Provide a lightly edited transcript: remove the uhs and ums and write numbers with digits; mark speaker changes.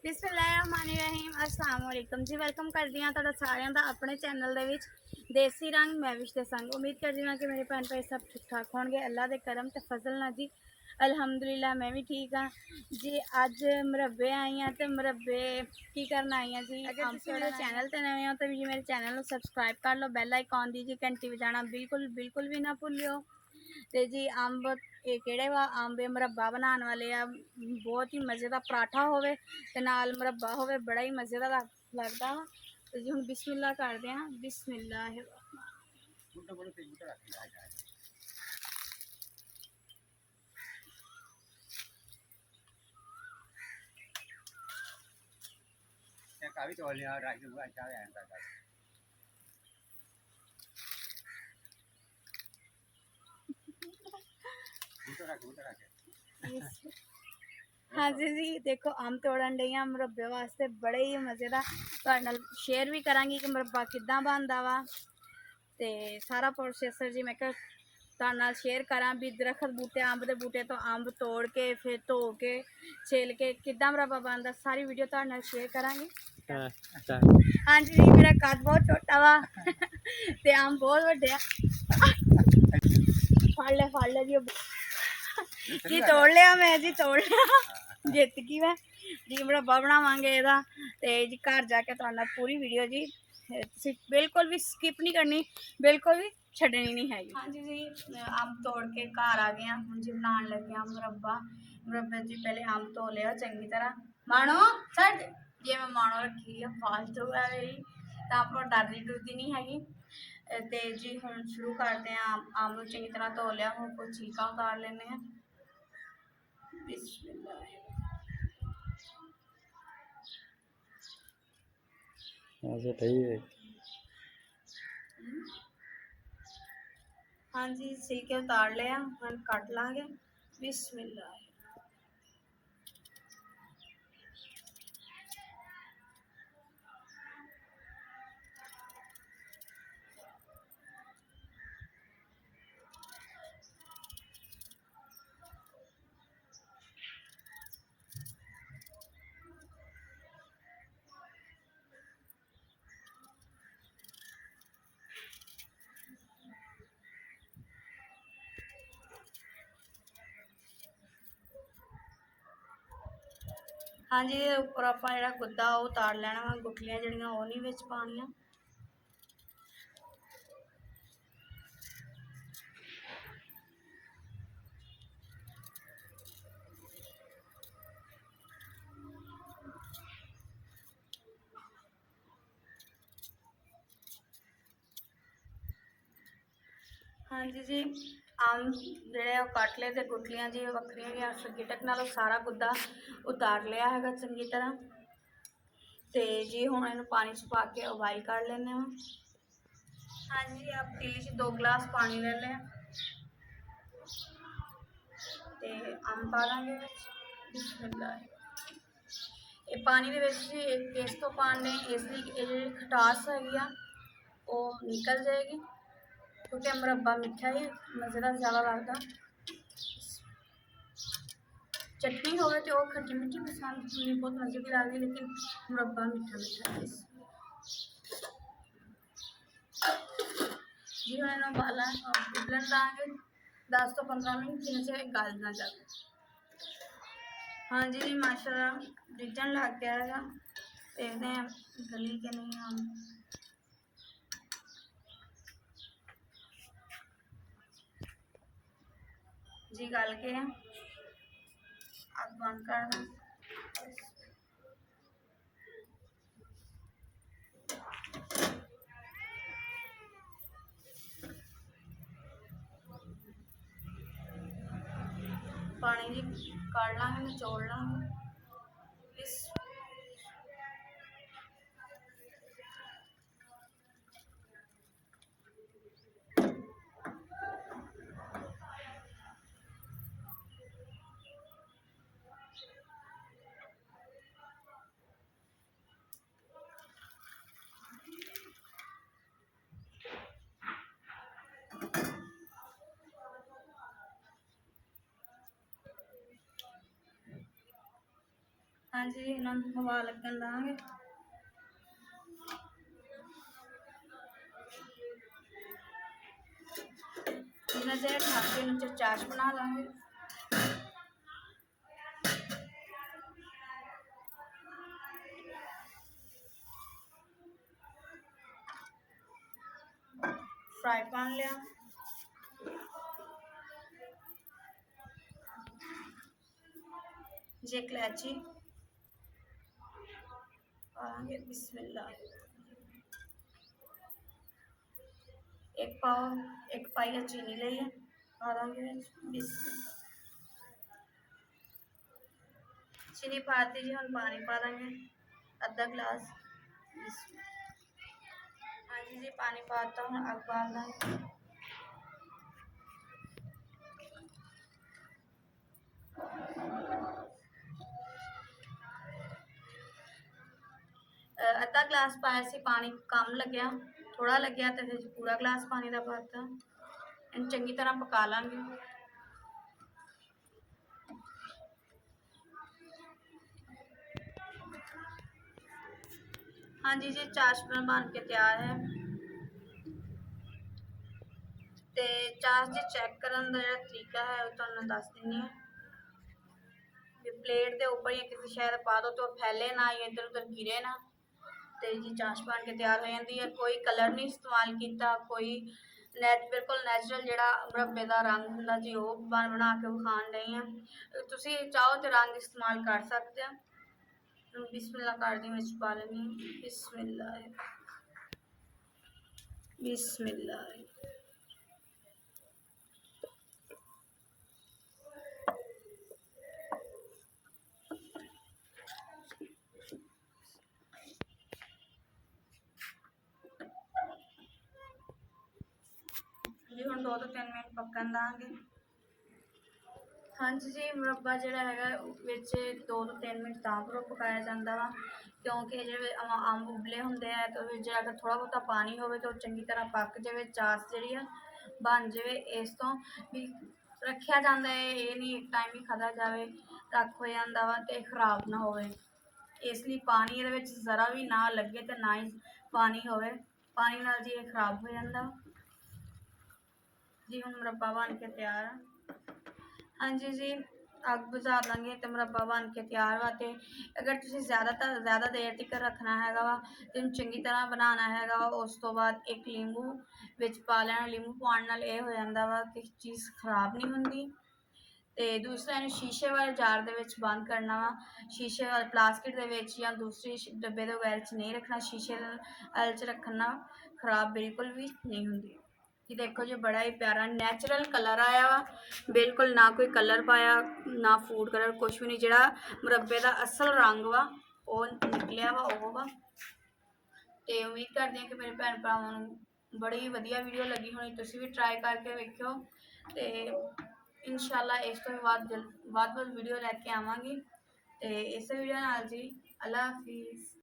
Speaker 1: बिस्मिल्लाहिर्रहमानिर्रहीम अस्सलाम वालेकुम जी। वेलकम करदी हाँ तुहाडा सारिਆਂ ਦਾ अपने चैनल दे विच देसी रंग मैविश दे संग। उम्मीद करदी हाँ कि मेरे भैन भाई सब ठीक ठाक होणगे अल्लाह दे करम ते फजल ना जी। अलहमदुलिल्लाह मैं भी ठीक हाँ जी। अज मुरब्बे आई हाँ तो मुरब्बे की करना आई हाँ जी। अगर तुसीं मेरे चैनल ते नवे हो तो जी मेरे चैनल को सबसक्राइब कर लो, बैल आइकॉन दी जी घंटी बजाना बिल्कुल बिल्कुल भी ना भुल्लियो। तो जी अंब ये किहड़े वा अंब मुरब्बा बनाने वाले आ। बहुत ही मज़े का पराठा होवे ते नाल मुरब्बा होवे, बड़ा ही मज़े का लगता वा। तो जी हुण बिस्मिल्लाह करदे हां। बिस्मिल्लाह हाँ जी जी देखो अंब तोड़न डई आं मुरब्बे वास्ते, बड़े ही मज़े का तुहाडे नाल शेयर भी करांगी कि मुरब्बा किद्दां बनदा वा। ते सारा प्रोसेसर जी मैं कहा तुहाडे नाल शेयर करा भी। दरखत बूटे अंब दे बूटे तो अंब तोड़ के फिर धो के छिल के किद्दां मुरब्बा बनदा, सारी वीडियो तुहाडे नाल शेयर करांगी। हाँ जी जी मेरा कद बहुत छोटा वा ते अंब बहुत वड्डे आ। फड़ ले जी तोड़ लिया मैं जी, तोड़ लिया जित गई मैं जी। मुरब्बा बनावांगे एदा ते जी घर जाके तुहाडे नाल पूरी वीडियो जी बिल्कुल भी स्किप नहीं करनी, बिल्कुल भी छड्डनी नहीं है। हाँ जी जी अंब तोड़ के घर आ गए हम जी, बनाने लगे मुरब्बा। मुरब्बे जी पहले अंब धो लिया चंगी तरह। मानो छड्ड ये मैं मानो रखी है फालतू है मेरी, तो आप डरदी डुरदी नहीं हैगी। ते जी हुण शुरू करते हैं। अंब चंगी तरह धो लिया, हुण कोई छिलका उतार लेने हैं। हाँ जी छिलके उतार लिया, हम कट लांगे। बिस्मिल्लाह। हाँ जी उपर आप जो गुद्दा उतार लेना वा, गुठलियां जड़ियां वो नहीं विच पानियां। हाँ जी जी आम जोड़े कट ले, गुठलियां जी वक्रिया जी गिटक नालों सारा गुद्दा उतार लिया है चंगी तरह। तो जी हुण इनू पानी च पा के उबाइल कर लेने वा। हाँ जी आप पतीली च 2 गिलास पानी ले लें ते अंब पा देंगे। बिस्मिल्लाह। ये पानी दे विच जी इस तो पाने इसलिए जी खटास हैगी आ वो निकल जाएगी, क्योंकि मुरब्बा मीठा ही मज़ेदार ज़्यादा लगता। चटनी हो तो खट्टी मीठी पसंद मुझे बहुत मज़े की लगती, लेकिन मुरब्बा मीठा मीठा जी हम इन्हें उबाला उबलन देंगे 10 तो 15 मिनट जिनसे गल ना जाए। हाँ जी जी माशाल्लाह रिजन लग गया है, देखते हैं गली के नहीं हम। जी गल के अब बंद कर दें। पानी जी कड़ लाँगे निचोड़ लाँगे। हाँ जी इन्होंने हवा लगन देंगे। इन्हें देर ढक के चाश बना लेंगे। फ्राई पैन लिया, जे इलायची पाएंगे, बिस्मिल्लाह। एक पाई चीनी ली है पा देंगे, बिस्मिल्लाह। चीनी पाती जी, हम पानी पा देंगे आधा गिलास, बिस्मिल्लाह। हाँ जी पानी पाता हूँ, अब बाल देंगे। अद्धा गिलास पाया सी पानी, कम लग्या थोड़ा लग्या तो फिर पूरा गिलास पानी का पाता। इन चंगी तरह पका लांगे। हाँ जी चाश बन के तैयार है। तो चाश जी चैक करने का जो तरीका है वो तुहानू दस दिनी है। प्लेट के उपर या किसी शहर पा दो तो फैले ना, या इधर उधर गिरे ना। तो जी चाश बन के तैयार हो जाती है। कोई कलर नहीं इस्तेमाल किया, कोई बिल्कुल नैचुरल जोड़ा मुरब्बे का रंग होंगे जी वो बना के विखान रही हैं। तुसी चाहो तो रंग इस्तेमाल कर सकते हैं। बिस्मिल्लाह कर दी मिर्च पा लेनी, बिस्मिल्लाह बिस्मिल्लाह। जी हम 2 तो 3 मिनट पकन देंगे। हाँ जी मुरब्बा जोड़ा है 2 तो 3 मिनट तां पकाया जाता वा, क्योंकि जो अंब उबले होंगे है तो जो अगर थोड़ा बहुता पानी हो तो चंगी तरह पक जाए, चास जी बन जाए। इस तो भी रखा जाता है, ये नहीं एक टाइम ही खादा जाए, रख हो जाता वा तो खराब ना हो। इसलिए पानी ये ज़रा भी ना लगे तो ना ही पानी हो, पानी नाल जी खराब हो जाता जी। हम मुरब्बा बन के तैयार है। हाँ जी अग बुझा देंगे तो मुरब्बा बन के तैयार वा। तो अगर तुम ज़्यादा देर तक रखना है वा तो चंगी तरह बनाना है वा। उस तो बाद एक लींबू विच पा लेना, लींबू पाने नाल ये हो जाता वा कि चीज़ खराब नहीं होंगी। तो दूसरा इन्हें शीशे वाले जार दे विच बंद करना वा, शीशे वाले प्लास्टिक दे विच या दूसरी डब्बे दे वगैरह च नहीं रखना, शीशे च रखना खराब बिल्कुल भी नहीं होंगी। ये देखो जी बड़ा ही प्यारा नैचुरल कलर आया वा, बिल्कुल ना कोई कलर पाया ना फूड कलर, कुछ भी नहीं। जो मुरब्बे का असल रंग वा वो निकलिया वा वो वा। तो उम्मीद करती हैं कि मेरे भैन भरावां बड़ी ही वधिया वीडियो लगी होनी, तुसीं भी ट्राई करके वेखियो। तो इंशाअल्लाह इस तो बाद वीडियो लैके आवांगी। तो इस वीडियो नाल जी अल्लाह हाफिज़।